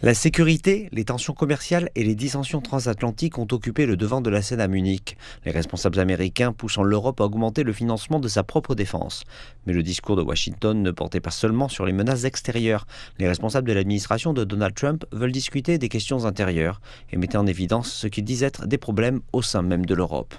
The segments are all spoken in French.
La sécurité, les tensions commerciales et les dissensions transatlantiques ont occupé le devant de la scène à Munich, les responsables américains poussant l'Europe à augmenter le financement de sa propre défense. Mais le discours de Washington ne portait pas seulement sur les menaces extérieures. Les responsables de l'administration de Donald Trump veulent discuter des questions intérieures et mettaient en évidence ce qu'ils disent être des problèmes au sein même de l'Europe.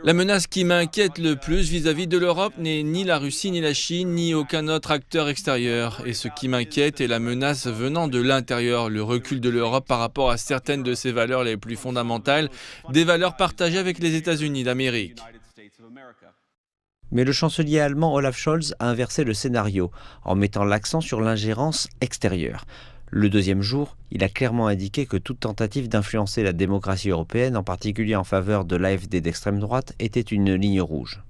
La menace qui m'inquiète le plus vis-à-vis de l'Europe n'est ni la Russie, ni la Chine, ni aucun autre acteur extérieur. Et ce qui m'inquiète est la menace venant de l'intérieur, le recul de l'Europe par rapport à certaines de ses valeurs les plus fondamentales, des valeurs partagées avec les États-Unis d'Amérique. Mais le chancelier allemand Olaf Scholz a inversé le scénario en mettant l'accent sur l'ingérence extérieure. Le deuxième jour, il a clairement indiqué que toute tentative d'influencer la démocratie européenne, en particulier en faveur de l'AfD d'extrême droite, était une ligne rouge.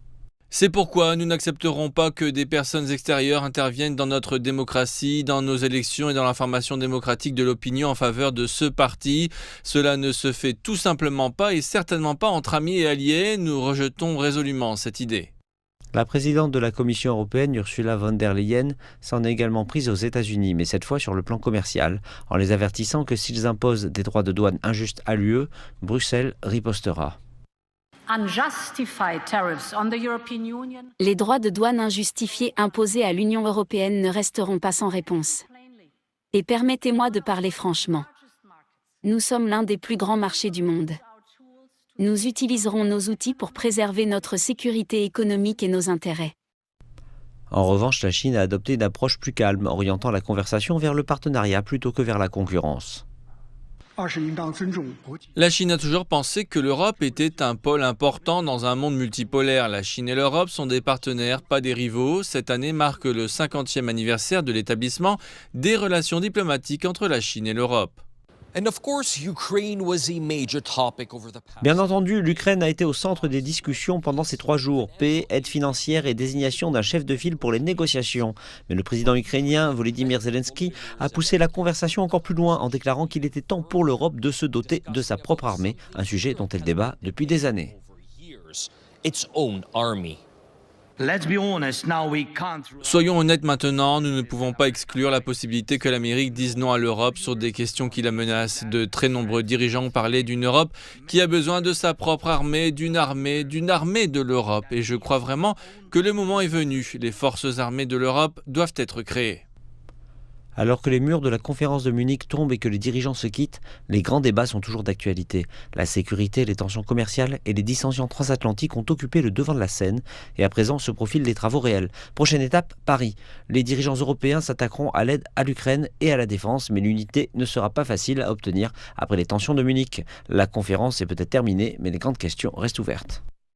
C'est pourquoi nous n'accepterons pas que des personnes extérieures interviennent dans notre démocratie, dans nos élections et dans la formation démocratique de l'opinion en faveur de ce parti. Cela ne se fait tout simplement pas et certainement pas entre amis et alliés. Nous rejetons résolument cette idée. La présidente de la Commission européenne, Ursula von der Leyen, s'en est également prise aux États-Unis, mais cette fois sur le plan commercial, en les avertissant que s'ils imposent des droits de douane injustes à l'UE, Bruxelles ripostera. Les droits de douane injustifiés imposés à l'Union européenne ne resteront pas sans réponse. Et permettez-moi de parler franchement. Nous sommes l'un des plus grands marchés du monde. Nous utiliserons nos outils pour préserver notre sécurité économique et nos intérêts. En revanche, la Chine a adopté une approche plus calme, orientant la conversation vers le partenariat plutôt que vers la concurrence. La Chine a toujours pensé que l'Europe était un pôle important dans un monde multipolaire. La Chine et l'Europe sont des partenaires, pas des rivaux. Cette année marque le 50e anniversaire de l'établissement des relations diplomatiques entre la Chine et l'Europe. Bien entendu, l'Ukraine a été au centre des discussions pendant ces 3 jours. Paix, aide financière et désignation d'un chef de file pour les négociations. Mais le président ukrainien, Volodymyr Zelensky, a poussé la conversation encore plus loin en déclarant qu'il était temps pour l'Europe de se doter de sa propre armée, un sujet dont elle débat depuis des années. Soyons honnêtes maintenant, nous ne pouvons pas exclure la possibilité que l'Amérique dise non à l'Europe sur des questions qui la menacent. De très nombreux dirigeants ont parlé d'une Europe qui a besoin de sa propre armée, d'une armée de l'Europe. Et je crois vraiment que le moment est venu. Les forces armées de l'Europe doivent être créées. Alors que les murs de la conférence de Munich tombent et que les dirigeants se quittent, les grands débats sont toujours d'actualité. La sécurité, les tensions commerciales et les dissensions transatlantiques ont occupé le devant de la scène et à présent se profilent des travaux réels. Prochaine étape, Paris. Les dirigeants européens s'attaqueront à l'aide à l'Ukraine et à la défense, mais l'unité ne sera pas facile à obtenir après les tensions de Munich. La conférence est peut-être terminée, mais les grandes questions restent ouvertes.